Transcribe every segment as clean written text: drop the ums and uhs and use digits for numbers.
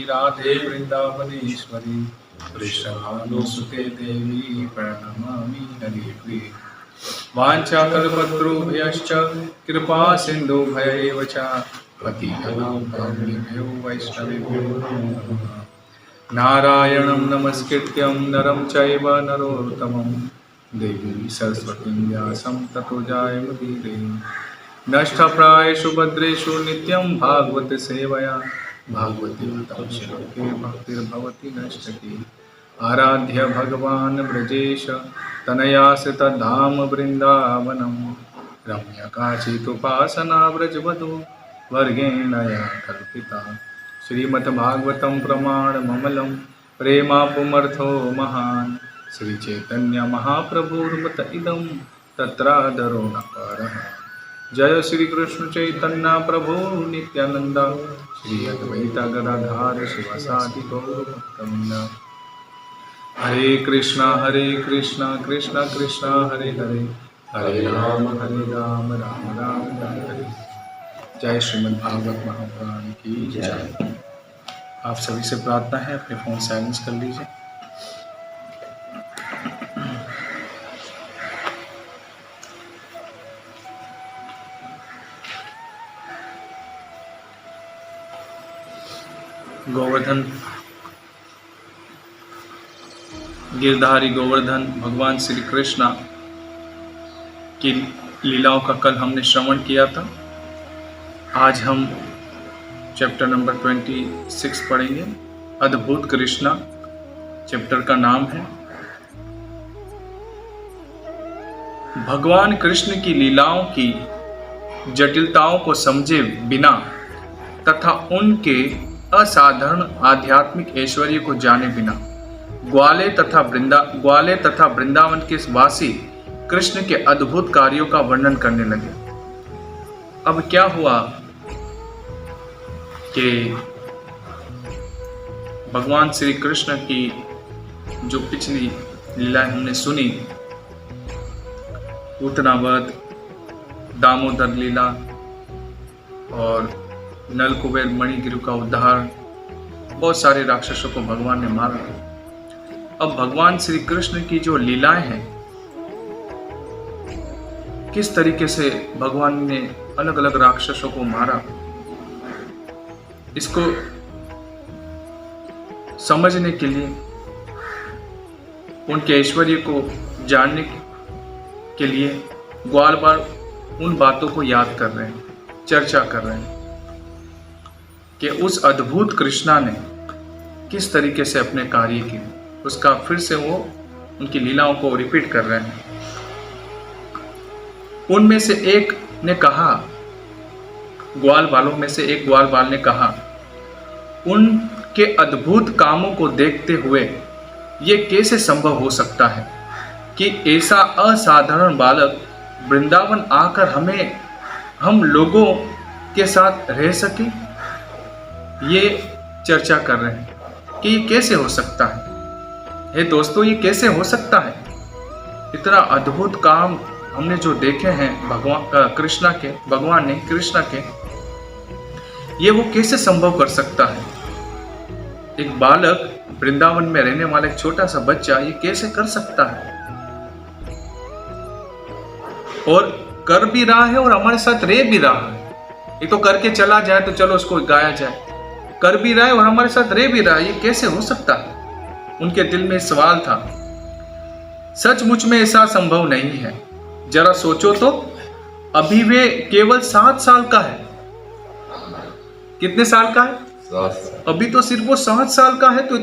राधे वृंदावनेश्वरी वृषभानुसुते देवी प्रणमामि हरिप्रिये। वाञ्छाकल्पतरुभ्यश्च कृपा सिन्धुभ्यैव च पतितानां पावनेभ्यो वैष्णवेभ्यो नमो नमः। नारायणं नमस्कृत्यं नरं चैव नरोत्तमं देवीं सरस्वतीं व्यासं ततो जयमुदीरये। नष्टप्रायेषु भद्रेषु नित्यं भागवत सेवया भागवतीं श्लोके भक्तिर्भवति नष्टकी। आराध्य भगवान् ब्रजेश तनयास्य तद्धाम वृन्दावनं रम्यकाचिदुपासना व्रजवधू वर्गेण या कल्पिता। श्रीमद्भागवतं प्रमाणममलं प्रेमापुमर्थो महान् श्रीचैतन्य महाप्रभुर्मत इदं तत्रादरो न परः। जय श्री कृष्ण चैतन्य प्रभु नित्यानंद श्री अद्वैत गदाधर शिवासादि गौरभक्तवृंद। हरे कृष्णा कृष्णा कृष्णा हरे हरे, हरे राम राम राम हरे। जय श्रीमद् भागवत महापुराण की जय। आप सभी से प्रार्थना है अपने फोन साइलेंस कर लीजिए। गोवर्धन गिरधारी गोवर्धन भगवान श्री कृष्ण की लीलाओं का कल हमने श्रवण किया था। आज हम चैप्टर नंबर 26 पढ़ेंगे। अद्भुत कृष्णा चैप्टर का नाम है। भगवान कृष्ण की लीलाओं की जटिलताओं को समझे बिना तथा उनके असाधारण आध्यात्मिक ऐश्वर्य को जाने बिना ग्वाले तथा वृंदावन के वासी कृष्ण के अद्भुत कार्यों का वर्णन करने लगे। अब क्या हुआ कि भगवान श्री कृष्ण की जो पिछली लीलाएं हमने सुनी, पूतनावध, दामोदर लीला और नल कुबेर मणिगिरु का उद्धार, बहुत सारे राक्षसों को भगवान ने मारा। अब भगवान श्री कृष्ण की जो लीलाएं हैं, किस तरीके से भगवान ने अलग अलग राक्षसों को मारा, इसको समझने के लिए, उनके ऐश्वर्य को जानने के लिए ग्वाल बार उन बातों को याद कर रहे हैं, चर्चा कर रहे हैं कि उस अद्भुत कृष्णा ने किस तरीके से अपने कार्य किए। उसका फिर से वो उनकी लीलाओं को रिपीट कर रहे हैं। उनमें से एक ने कहा, ग्वाल बालों में से एक ग्वाल बाल ने कहा, उनके अद्भुत कामों को देखते हुए ये कैसे संभव हो सकता है कि ऐसा असाधारण बालक वृंदावन आकर हम लोगों के साथ रह सके। ये चर्चा कर रहे हैं कि ये कैसे हो सकता है। हे दोस्तों, ये कैसे हो सकता है? इतना अद्भुत काम हमने जो देखे हैं भगवान कृष्णा के, ये वो कैसे संभव कर सकता है? एक बालक, वृंदावन में रहने वाला एक छोटा सा बच्चा, ये कैसे कर सकता है? और कर भी रहा है और हमारे साथ रह भी रहा है। ये तो करके चला जाए तो चलो उसको गाया जाए, कर भी रहा है और हमारे साथ रह भी रहा है, ये कैसे हो सकता है? उनके दिल में सवाल था। सचमुच में ऐसा संभव नहीं है। जरा सोचो तो, अभी वे केवल 7 साल का है। कितने साल का है? 7। अभी तो सिर्फ वो 7 साल का है, तो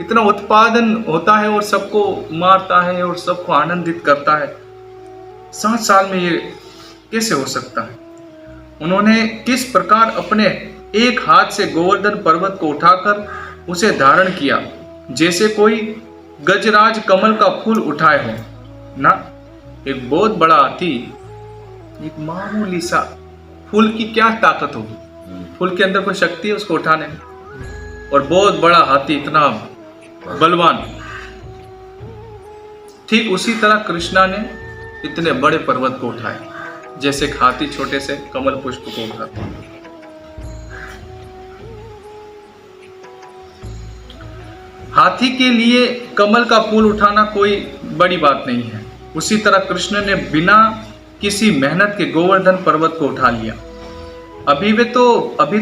इतना उत्पादन होता है और सबको मारता है और सबको आनंदित करता है। 7 साल में ये कैसे हो सकता है? उन्होंने किस प्रकार अपने एक हाथ से गोवर्धन पर्वत को उठाकर उसे धारण किया, जैसे कोई गजराज कमल का फूल उठाए हो ना। एक बहुत बड़ा हाथी एक मामूली सा फूल की क्या ताकत होगी? फूल के अंदर कोई शक्ति है उसको उठाने में? और बहुत बड़ा हाथी इतना बलवान। ठीक उसी तरह कृष्णा ने इतने बड़े पर्वत को उठाया, जैसे एक हाथी छोटे से कमल पुष्प को उठाता है। हाथी के लिए कमल का फूल उठाना कोई बड़ी बात नहीं है, उसी तरह कृष्ण ने बिना किसी मेहनत के गोवर्धन पर्वत को उठा लिया। अभी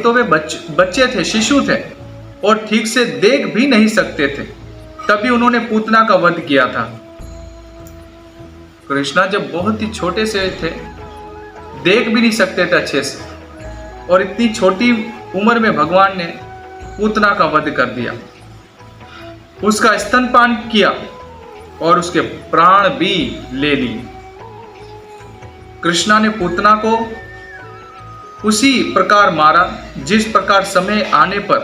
तो वे बच्चे थे, शिशु थे और ठीक से देख भी नहीं सकते थे, तभी उन्होंने पूतना का वध किया था। कृष्णा जब बहुत ही छोटे से थे, देख भी नहीं सकते थे अच्छे से, और इतनी छोटी उम्र में भगवान ने पूतना का वध कर दिया, उसका स्तनपान किया और उसके प्राण भी ले लिए। कृष्णा ने पूतना को उसी प्रकार मारा जिस प्रकार समय आने पर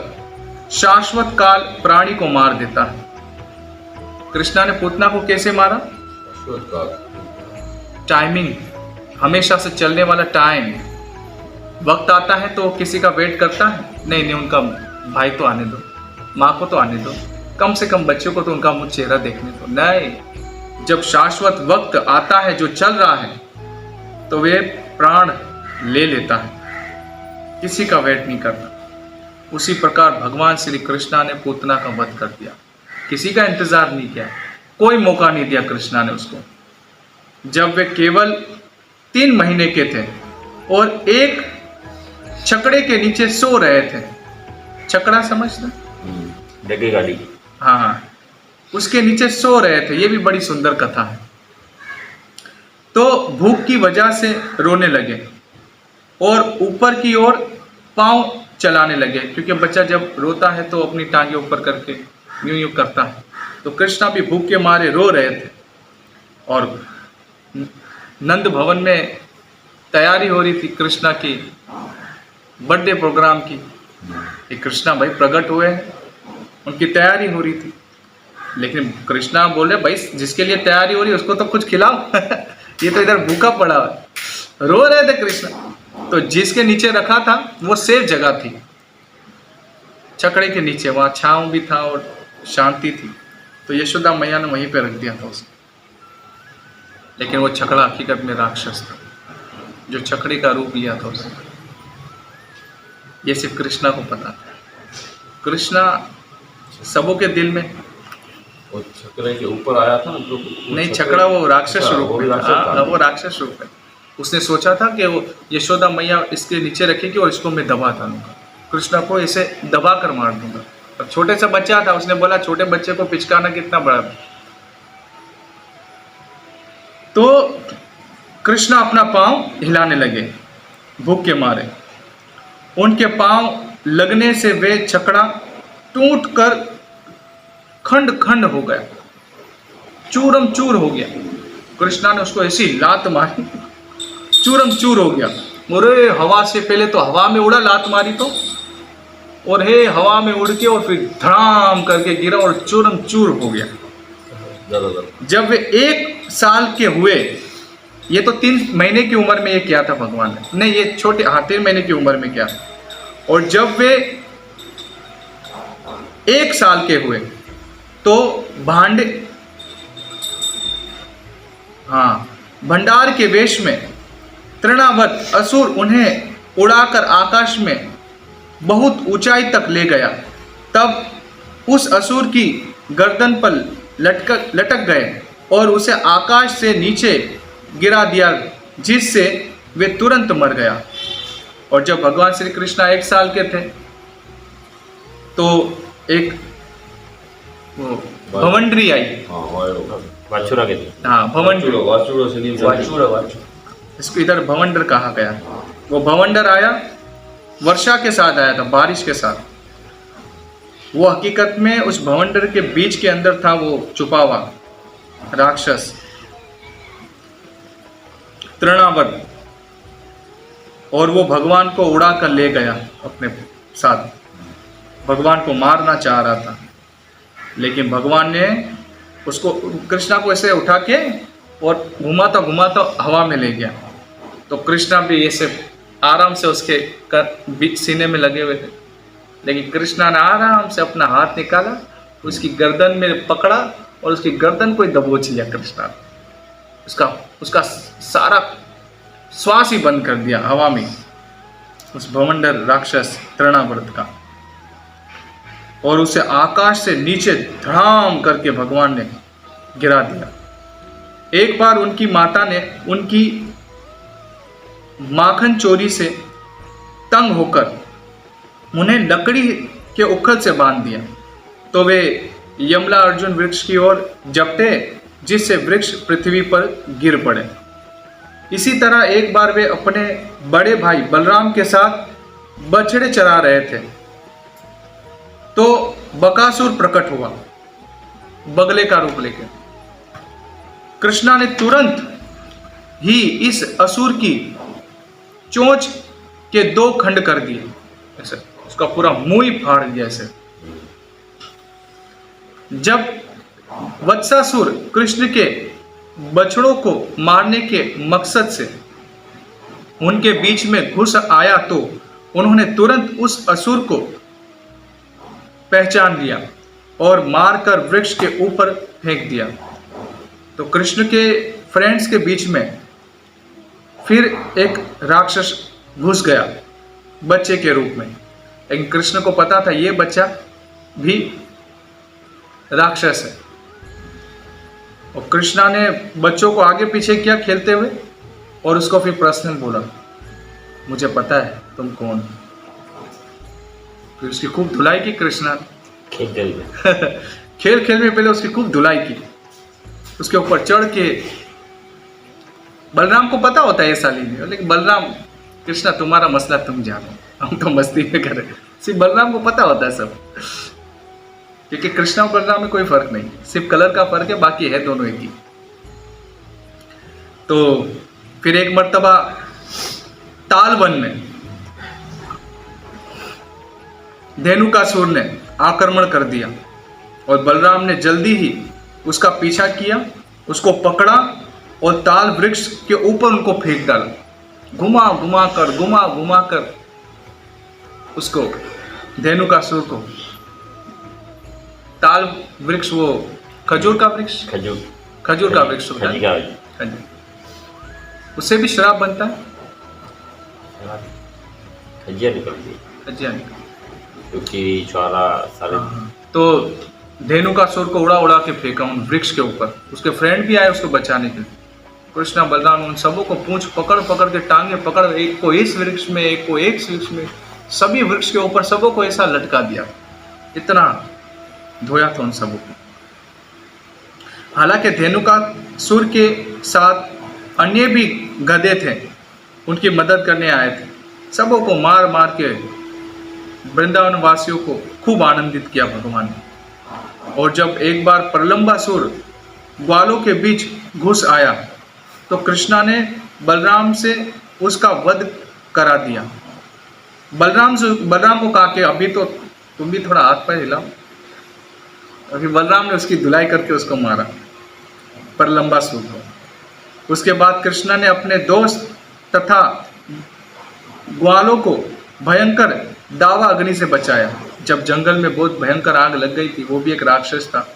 शाश्वत काल प्राणी को मार देता है। कृष्णा ने पूतना को कैसे मारा? टाइमिंग, हमेशा से चलने वाला टाइम, वक्त आता है तो किसी का वेट करता है, नहीं उनका भाई तो आने दो, माँ को तो आने दो, कम से कम बच्चों को तो उनका मुझ चेहरा देखने दो। नहीं, जब शाश्वत वक्त आता है जो चल रहा है तो वे प्राण ले लेता है, किसी का वेट नहीं करता। उसी प्रकार भगवान श्री कृष्णा ने पूतना का वध कर दिया, किसी का इंतजार नहीं किया, कोई मौका नहीं दिया कृष्णा ने उसको। जब वे केवल 3 महीने के थे और एक छकड़े के नीचे सो रहे थे, छकड़ा समझते? डगे गाड़ी। हाँ, उसके नीचे सो रहे थे। ये भी बड़ी सुंदर कथा है। तो भूख की वजह से रोने लगे और ऊपर की ओर पांव चलाने लगे, क्योंकि बच्चा जब रोता है तो अपनी टांगे ऊपर करके यूं यूं करता है। तो कृष्णा भी भूख के मारे रो रहे थे और नंद भवन में तैयारी हो रही थी कृष्णा की बर्थडे प्रोग्राम की, कि कृष्णा भाई प्रकट हुए हैं, उनकी तैयारी हो रही थी। लेकिन कृष्णा बोले भाई जिसके लिए तैयारी हो रही है उसको तो कुछ खिलाओ ये तो इधर भूखा पड़ा है। रो रहे थे कृष्णा। तो जिसके नीचे रखा था वो सेफ जगह थी, छकड़े के नीचे, वहां छांव भी था और शांति थी। तो यशोदा मैया ने वहीं पे रख दिया था उसे। लेकिन वो छकड़ा हकीकत में राक्षस था, जो छकड़े का रूप लिया था उसने। ये सिर्फ कृष्णा को पता था। कृष्णा सबों के दिल में, वो छकड़े के ऊपर आया था जो नहीं, छकड़ा वो राक्षस रूप में था, वो राक्षस रूप में। उसने सोचा था कि वो यशोदा मैया इसके नीचे रखेगी और इसको मैं दबा दूंगा, कृष्णा को इसे दबा कर मार दूंगा। अब छोटे सा बच्चा था, उसने बोला छोटे बच्चे को पिचकाना कितना बड़ा। तो कृष्णा अपना पांव हिलाने लगे भूख के मारे। उनके पांव लगने से वे छकड़ा टूट कर खंड खंड हो गया, चूरम चूर हो गया। कृष्णा ने उसको ऐसी लात मारी, चूरम चूर हो गया। अरे हवा से पहले तो हवा में उड़ा, लात मारी तो, और हे हवा में उड़ के और फिर धड़ाम करके गिरा और चूरम चूर हो गया। जब वे 1 साल के हुए, ये तो 3 महीने की उम्र में ये किया था भगवान ने, नहीं ये छोटे 3 महीने की उम्र में किया। और जब वे 1 साल के हुए तो भंडार के वेश में तृणावत असुर उन्हें उड़ाकर आकाश में बहुत ऊंचाई तक ले गया। तब उस असुर की गर्दन पर लटक गए और उसे आकाश से नीचे गिरा दिया, जिससे वे तुरंत मर गया। और जब भगवान श्री कृष्णा 1 साल के थे तो एक वो भवंडरी आई, वाचुरा के, हाँ भवंडरी, इसको इधर भवंडर कहा गया। वो भवंडर आया, वर्षा के साथ आया था, बारिश के साथ। वो हकीकत में उस भवंडर के बीच के अंदर था वो छुपा हुआ राक्षस तृणावत, और वो भगवान को उड़ा कर ले गया अपने साथ। भगवान को मारना चाह रहा था, लेकिन भगवान ने उसको, कृष्णा को ऐसे उठा के और घुमाता हवा में ले गया। तो कृष्णा भी ऐसे आराम से उसके सीने में लगे हुए थे, लेकिन कृष्णा ने आराम से अपना हाथ निकाला, उसकी गर्दन में पकड़ा और उसकी गर्दन को ही दबोच लिया कृष्णा। उसका सारा श्वास ही बंद कर दिया हवा में, उस भवंडर राक्षस तृणावर्त का। और उसे आकाश से नीचे धड़ाम करके भगवान ने गिरा दिया। एक बार उनकी माता ने उनकी माखन चोरी से तंग होकर उन्हें लकड़ी के उखल से बांध दिया, तो वे यमला अर्जुन वृक्ष की ओर झपटे, जिससे वृक्ष पृथ्वी पर गिर पड़े। इसी तरह एक बार वे अपने बड़े भाई बलराम के साथ बछड़े चरा रहे थे, तो बकासुर प्रकट हुआ बगले का रूप लेकर। कृष्णा ने तुरंत ही इस असुर की चोंच के 2 खंड कर दिए, ऐसे उसका पूरा मुंह ही फाड़ दिया ऐसे। जब वत्सासुर कृष्ण के बछड़ों को मारने के मकसद से उनके बीच में घुस आया, तो उन्होंने तुरंत उस असुर को पहचान लिया और मारकर वृक्ष के ऊपर फेंक दिया। तो कृष्ण के फ्रेंड्स के बीच में फिर एक राक्षस घुस गया बच्चे के रूप में, लेकिन कृष्ण को पता था ये बच्चा भी राक्षस है। और कृष्णा ने बच्चों को आगे पीछे किया खेलते हुए, और उसको फिर पर्सनल बोला, मुझे पता है तुम कौन हो। फिर उसकी खूब धुलाई की कृष्णा खेल में खेल खेल में पहले उसकी खूब धुलाई की, उसके ऊपर चढ़ के। बलराम को पता होता है ये साली में, लेकिन बलराम, कृष्णा तुम्हारा मसला तुम जानो, हम तो मस्ती में कर रहे। सिर्फ बलराम को पता होता है सब, क्योंकि कृष्णा और बलराम में कोई फर्क नहीं, सिर्फ कलर का फर्क है, बाकी है दोनों एक ही। तो फिर एक मर्तबा तालवन में धेनुकासुर ने आक्रमण कर दिया, और बलराम ने जल्दी ही उसका पीछा किया, उसको पकड़ा और ताल वृक्ष के ऊपर उनको फेंक डाला, घुमा घुमा कर उसको, धेनुकासुर को। ताल वृक्ष, वो खजूर का वृक्ष, खजूर का वृक्ष होता है, उससे भी शराब बनता है, खजिया निकलती है, क्योंकि ज्वाला सारे। तो धेनुकासुर को उड़ा उड़ा के फेंका उन वृक्ष के ऊपर। उसके फ्रेंड भी आए उसको बचाने के लिए। कृष्णा बलराम उन सबों को पूंछ पकड़ पकड़ के, टांगे पकड़, एक को इस वृक्ष में, एक को एक वृक्ष में, सभी वृक्ष के ऊपर सबों को ऐसा लटका दिया, इतना धोया था उन सबों को। हालांकि धेनुकासुर के साथ अन्य भी गधे थे, उनकी मदद करने आए थे। सबों को मार मार के वृंदावन वासियों को खूब आनंदित किया भगवान ने। और जब एक बार प्रलंबासुर ग्वालों के बीच घुस आया, तो कृष्णा ने बलराम से उसका वध करा दिया। बलराम को कहा कि अभी तो तुम भी थोड़ा हाथ पैर हिलाओ। अभी बलराम ने उसकी धुलाई करके उसको मारा, प्रलंबासुर को। उसके बाद कृष्णा ने अपने दोस्त तथा ग्वालों को भयंकर दावा अग्नि से बचाया। जब जंगल में बहुत भयंकर आग लग गई थी, वो भी एक राक्षस था,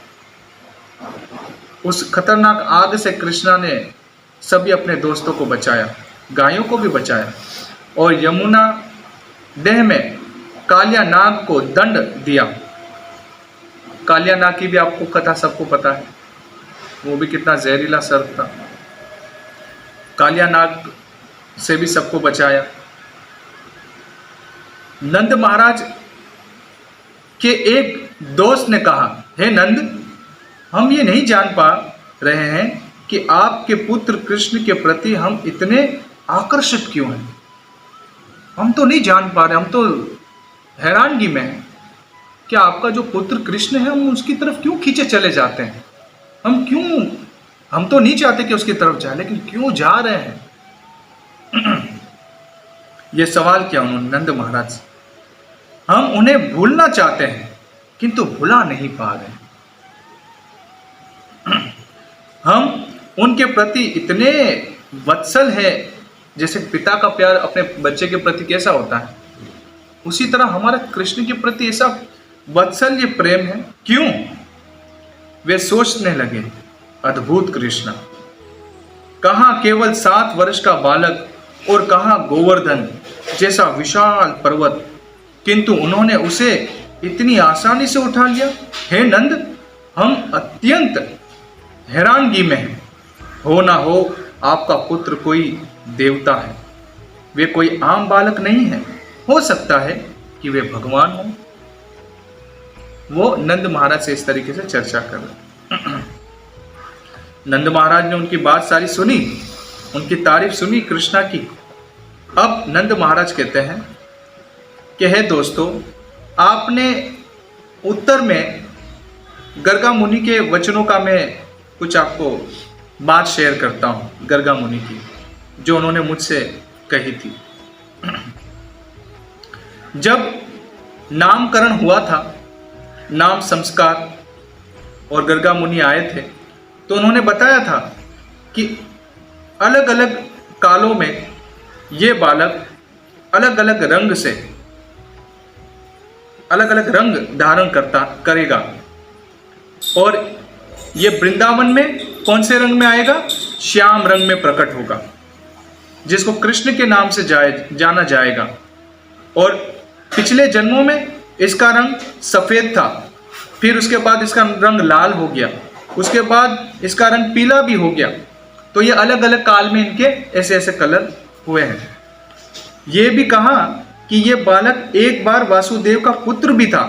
उस खतरनाक आग से कृष्णा ने सभी अपने दोस्तों को बचाया, गायों को भी बचाया, और यमुना देह में कालिया नाग को दंड दिया। कालिया नाग की भी आपको कथा सबको पता है, वो भी कितना जहरीला सर्प था। कालिया नाग से भी सबको बचाया। नंद महाराज के एक दोस्त ने कहा, हे नंद, हम ये नहीं जान पा रहे हैं कि आपके पुत्र कृष्ण के प्रति हम इतने आकर्षित क्यों हैं। हम तो नहीं जान पा रहे, हम तो हैरानगी में हैं कि आपका जो पुत्र कृष्ण है, हम उसकी तरफ क्यों खींचे चले जाते हैं। हम तो नहीं चाहते कि उसकी तरफ जाए, लेकिन क्यों जा रहे हैं। ये सवाल किया उन्होंने नंद महाराज से। हम उन्हें भूलना चाहते हैं, किंतु भुला नहीं पा रहे। हम उनके प्रति इतने वत्सल है, जैसे पिता का प्यार अपने बच्चे के प्रति कैसा होता है, उसी तरह हमारा कृष्ण के प्रति ऐसा वत्सल्य प्रेम है। क्यों? वे सोचने लगे, अद्भुत कृष्ण, कहाँ केवल 7 वर्ष का बालक और कहाँ गोवर्धन जैसा विशाल पर्वत, किंतु उन्होंने उसे इतनी आसानी से उठा लिया? हे नंद, हम अत्यंत हैरानगी में हैं। हो ना हो आपका पुत्र कोई देवता है, वे कोई आम बालक नहीं है, हो सकता है कि वे भगवान हो। वो नंद महाराज से इस तरीके से चर्चा कर रहे। नंद महाराज ने उनकी बात सारी सुनी, उनकी तारीफ सुनी कृष्णा की। अब नंद महाराज कहते हैं कि हे दोस्तों, आपने उत्तर में गर्गा मुनि के वचनों का मैं कुछ आपको बात शेयर करता हूँ, गर्गा मुनि की, जो उन्होंने मुझसे कही थी। जब नामकरण हुआ था, नाम संस्कार, और गर्गा मुनि आए थे, तो उन्होंने बताया था कि अलग अलग कालों में ये बालक अलग अलग रंग से अलग अलग रंग धारण करेगा। और ये वृंदावन में कौन से रंग में आएगा? श्याम रंग में प्रकट होगा, जिसको कृष्ण के नाम से जाना जाएगा। और पिछले जन्मों में इसका रंग सफेद था, फिर उसके बाद इसका रंग लाल हो गया, उसके बाद इसका रंग पीला भी हो गया। तो ये अलग अलग काल में इनके ऐसे ऐसे कलर हुए हैं। ये भी कहा कि ये बालक एक बार वासुदेव का पुत्र भी था,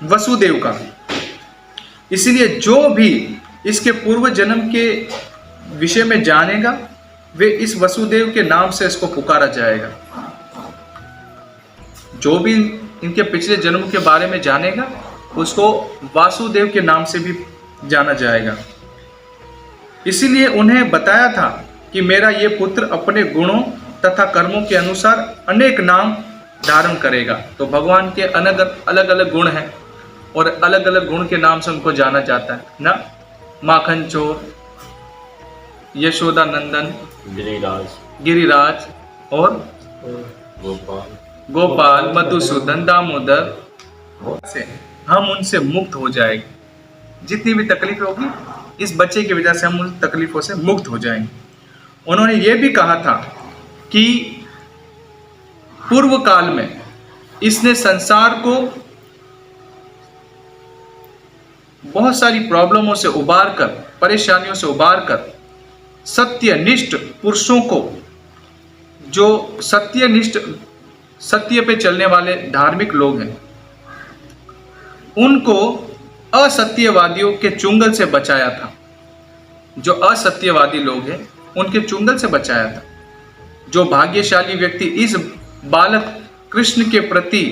वसुदेव का। इसीलिए जो भी इसके पूर्व जन्म के विषय में जानेगा, वे इस वसुदेव के नाम से इसको पुकारा जाएगा। जो भी इनके पिछले जन्म के बारे में जानेगा, उसको वासुदेव के नाम से भी जाना जाएगा। इसीलिए उन्हें बताया था कि मेरा ये पुत्र अपने गुणों तथा कर्मों के अनुसार अनेक नाम धारण करेगा। तो भगवान के अलग अलग गुण हैं, और अलग अलग गुण के नाम से उनको जाना जाता है ना। माखन चोर, यशोदा नंदन, गिरिराज और गोपाल, मधुसूदन, दामोदर से हम उनसे मुक्त हो जाएंगे। जितनी भी तकलीफ होगी, इस बच्चे की वजह से हम उन तकलीफों से मुक्त हो जाएंगे। उन्होंने ये भी कहा था कि पूर्व काल में इसने संसार को बहुत सारी प्रॉब्लमों से उबार कर, परेशानियों से उबार कर, सत्यनिष्ठ पुरुषों को, जो सत्यनिष्ठ, सत्य पे चलने वाले धार्मिक लोग हैं, उनको असत्यवादियों के चुंगल से बचाया था। जो असत्यवादी लोग हैं, उनके चुंगल से बचाया था। जो भाग्यशाली व्यक्ति इस बालक कृष्ण के प्रति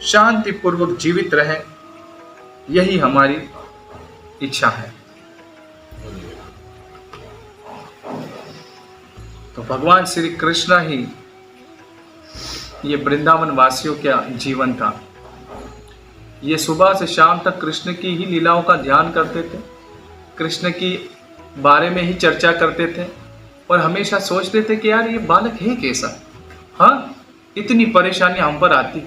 शांतिपूर्वक जीवित रहे, यही हमारी इच्छा है। तो भगवान श्री कृष्ण ही ये वृंदावन वासियों का जीवन था। ये सुबह से शाम तक कृष्ण की ही लीलाओं का ध्यान करते थे, कृष्ण की बारे में ही चर्चा करते थे, और हमेशा सोचते थे कि यार ये बालक है कैसा। हाँ, इतनी परेशानियां हम पर आती।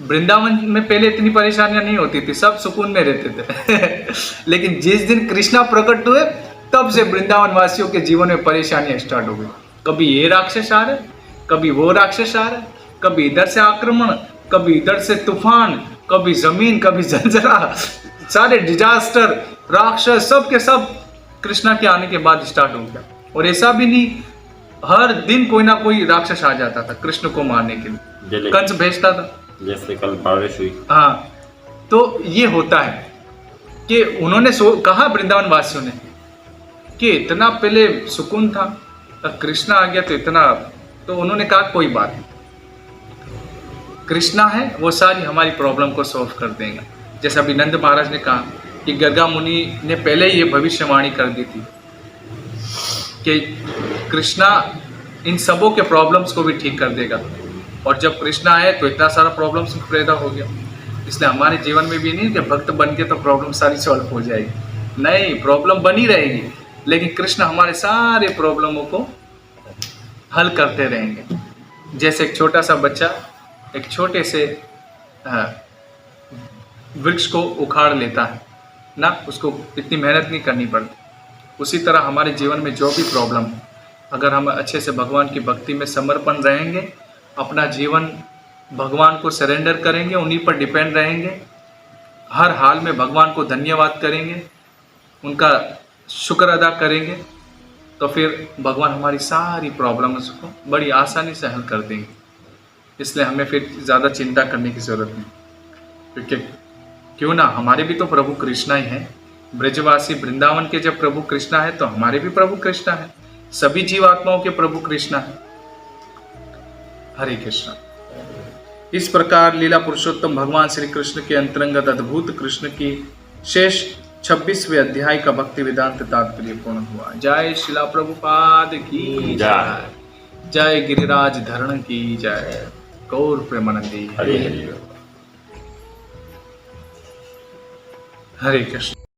वृंदावन में पहले इतनी परेशानियां नहीं होती थी, सब सुकून में रहते थे लेकिन जिस दिन कृष्णा प्रकट हुए, तब से वृंदावन वासियों के जीवन में परेशानियां स्टार्ट हो गई। कभी ये राक्षस आ रहे, कभी वो राक्षस आ रहे, कभी इधर से आक्रमण, कभी इधर से तूफान, कभी जमीन, कभी जलजला, सारे डिजास्टर, राक्षस, सब के सब कृष्णा के आने के बाद स्टार्ट हो गया। और ऐसा भी नहीं, हर दिन कोई ना कोई राक्षस आ जाता था कृष्ण को मारने के लिए, कंस भेजता था। जैसे कल बारिश हुई। हाँ, तो ये होता है कि उन्होंने कहा वृंदावन वासियों ने कि इतना पहले सुकून था, अब कृष्णा आ गया तो इतना, तो उन्होंने कहा कोई बात नहीं, कृष्णा है वो सारी हमारी प्रॉब्लम को सॉल्व कर देगा। जैसा अभी नंद महाराज ने कहा कि गर्गा मुनि ने पहले ही ये भविष्यवाणी कर दी थी कि कृष्णा इन सबों के प्रॉब्लम्स को भी ठीक कर देगा। और जब कृष्णा आए तो इतना सारा प्रॉब्लम्स पैदा हो गया। इसलिए हमारे जीवन में भी नहीं कि भक्त बन के तो प्रॉब्लम सारी सॉल्व हो जाएगी, नहीं, प्रॉब्लम बनी रहेगी, लेकिन कृष्ण हमारे सारे प्रॉब्लमों को हल करते रहेंगे। जैसे एक छोटा सा बच्चा एक छोटे से वृक्ष को उखाड़ लेता है ना, उसको इतनी मेहनत नहीं करनी पड़ती। उसी तरह हमारे जीवन में जो भी प्रॉब्लम है, अगर हम अच्छे से भगवान की भक्ति में समर्पण रहेंगे, अपना जीवन भगवान को सरेंडर करेंगे, उन्हीं पर डिपेंड रहेंगे, हर हाल में भगवान को धन्यवाद करेंगे, उनका शुक्र अदा करेंगे, तो फिर भगवान हमारी सारी प्रॉब्लम्स को बड़ी आसानी से हल कर देंगे। इसलिए हमें फिर ज़्यादा चिंता करने की ज़रूरत नहीं, क्योंकि क्यों ना हमारे भी तो प्रभु कृष्णा ही हैं। ब्रजवासी वृंदावन के जब प्रभु कृष्णा है तो हमारे भी प्रभु कृष्णा है, सभी जीवात्माओं के प्रभु कृष्णा है। हरे कृष्णा। इस प्रकार लीला पुरुषोत्तम भगवान श्री कृष्ण के अंतरंगत अद्भुत कृष्ण की शेष 26वें अध्याय का भक्ति वेदांत तात्पर्य पूर्ण हुआ। जय शिला प्रभुपाद की जय, जय गिरिराज धरण की जय, गौर प्रेमानंदी। हरे हरे। हरे कृष्ण।